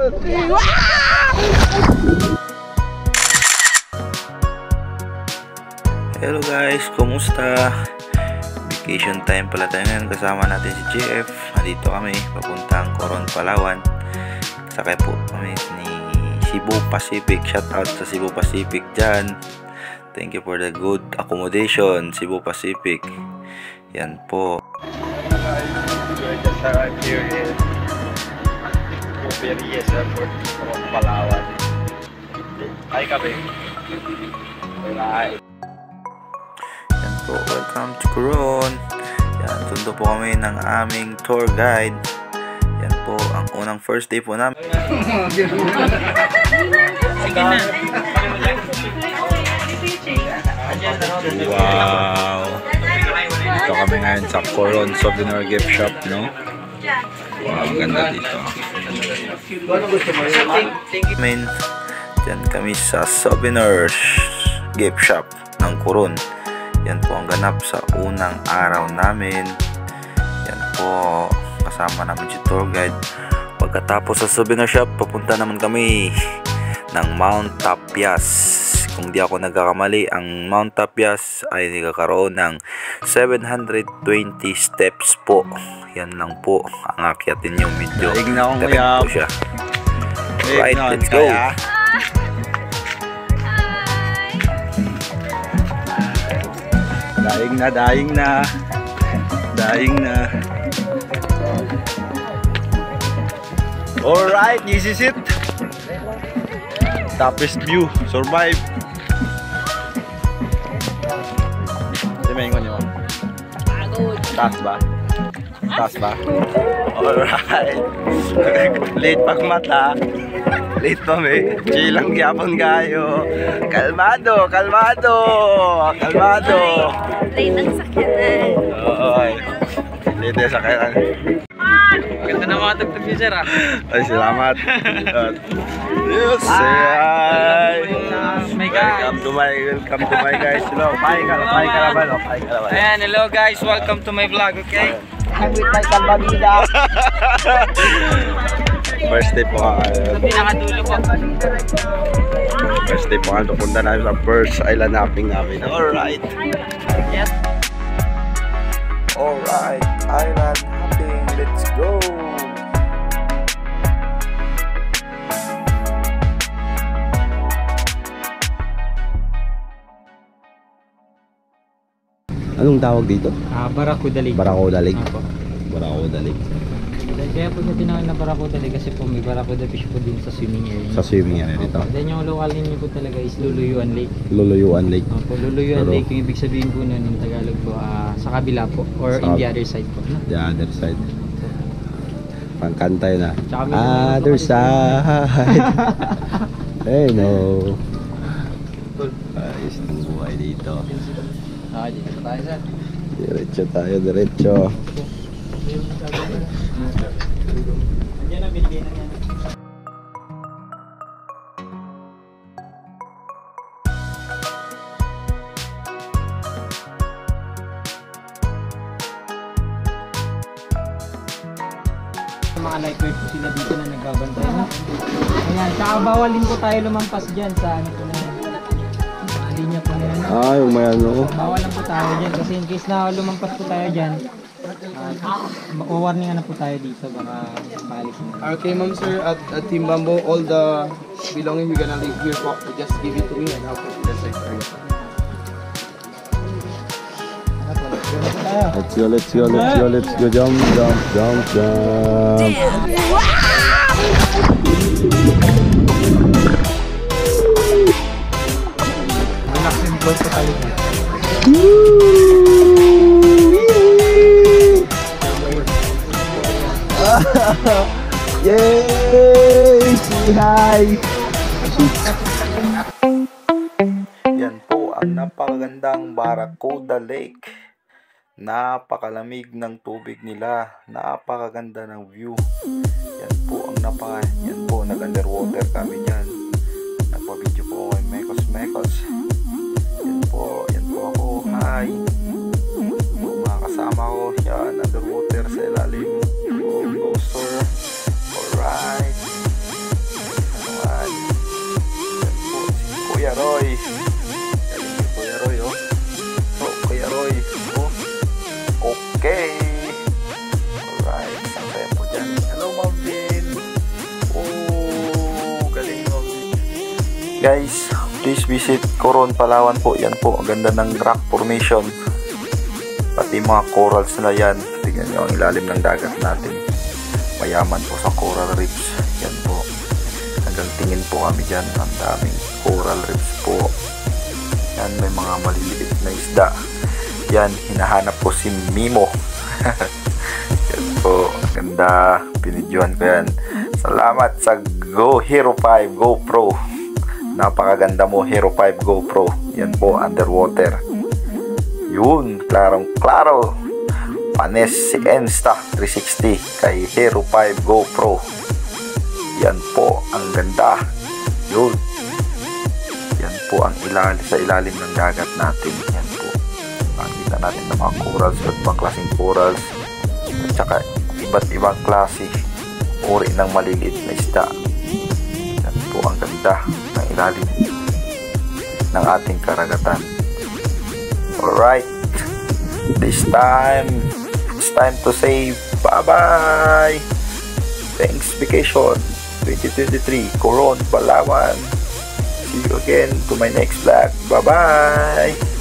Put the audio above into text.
Hello guys, kumusta? Vacation time pala tayo ngayon. Kasama natin si JF. Nandito kami, papuntang Coron, Palawan. Sakay po kami ni Cebu Pacific. Shout out sa Cebu Pacific dyan. Thank you for the good accommodation, Cebu Pacific. Yan po. Just arrived here in Periyes Airport, Coron, Palawan. Hi kami. Bye. Yan po, welcome to Coron. Yan, sundo po kami ng aming tour guide. Yan po, ang unang first day po namin. Wow! Dito kami ngayon sa Coron Souvenir Gift Shop, no? Wow, ang ganda dito. Yan kami sa Souvenir Gift Shop ng Coron. Yan po ang ganap sa unang araw namin. Yan po, kasama namin si tour guide. Pagkatapos sa souvenir shop, papunta naman kami ng Mount Tapias. Kung di ako nagkakamali, ang Mount Tapias ay nagkakaroon ng 720 steps po. Yan lang po ang akyatin yung medyo. Daig na akong po siya. Right, let's go. Daing na. Alright, this is it. Toughest view, survive. Timengon nyo. Taas ba? Alright. Late pag mata. Late pa may. Chill lang gyapon kayo. Kalmado. Late ang sakyanan. Oy. Late ang sakyanan. Ganda na mga tugtog niyo, sir, ah. Ay, salamat. Yes, hi. Welcome to my guys. Hello, pahay ka naman. Ayan, hello guys, welcome to my vlog, okay? I'm with my kalbabida. First day po Pinakadulo po. First day po nga. Punta namin sa first island hopping namin. Alright. Yes. Alright, island hopping. Let's go. Anong tawag dito? Barracuda Lake. Barracuda Lake. Apo. Barracuda Lake. Kaya po niya tinawag na Barracuda Lake kasi po may Barracuda fish po din sa swimming area. Sa swimming area dito. Then yung local name po talaga is Luluyuan Lake. Luluyuan Lake. Opo, Luluyuan Lake yung ibig sabihin po nun in Tagalog po sa kabila po or in the other side po. No? The other side. Pangkanta yun Other side. Hey no. Ayos ng buhay dito. Dito tayo, sir. Diretso. Andiyan na, binigay na yan. Mga lifeguard po sila dito na nagbabantay, no? Ayan, tsaka bawalin po tayo lumampas dyan sa ano po na yan. Linya po na yan. Yung may ano. Bawal lang po tayo dyan kasi in case na lumampas po tayo dyan, warning na po tayo dito, baka balik na. Okay, ma'am, sir, at Team Bamboo, all the belongings we're gonna leave here po. Just give it to me and I'll put it aside for you. Let's go. Jump. Relaxing flow po tayo. Yay! Say hi! Yan po ang napakagandang Barracuda Lake. Napakalamig ng tubig nila. Napakaganda ng view. Yan po ang yan po, nag-underwater kami dyan. Nagpa-video po kay Mekos. Yan po ako. Hi! Mga kasama ko. Yan, underwater sa ilalim. Coaster. Alright. Guys, please visit Coron, Palawan po. Yan po, ang ganda ng rock formation. Pati mga corals na yan. Tingnan nyo ang ilalim ng dagat natin. Mayaman po sa coral reefs. Yan po. Hanggang tingin po kami dyan. Ang daming coral reefs po. Yan, may mga maliliit na isda. Yan, hinahanap po si Mimo. Yan po, ganda. Pinidyohan ko yan. Salamat sa Go Hero 5 GoPro. Napakaganda mo, Hero 5 GoPro. Yan po, underwater. Yun, klarong-klaro. Panes si Insta 360 kay Hero 5 GoPro. Yan po, ang ganda. Yun. Yan po ang sa ilalim ng dagat natin. Yan po. Nakita natin ng mga corals, iba't ibang klaseng corals. At saka iba't ibang klase uri ng maliliit na isda. Yan po ang ganda ng ilalim ng ating karagatan. Alright. This time, it's time to say bye-bye. Thanks vacation 2023 Coron, Palawan. See you again to my next vlog. Bye-bye.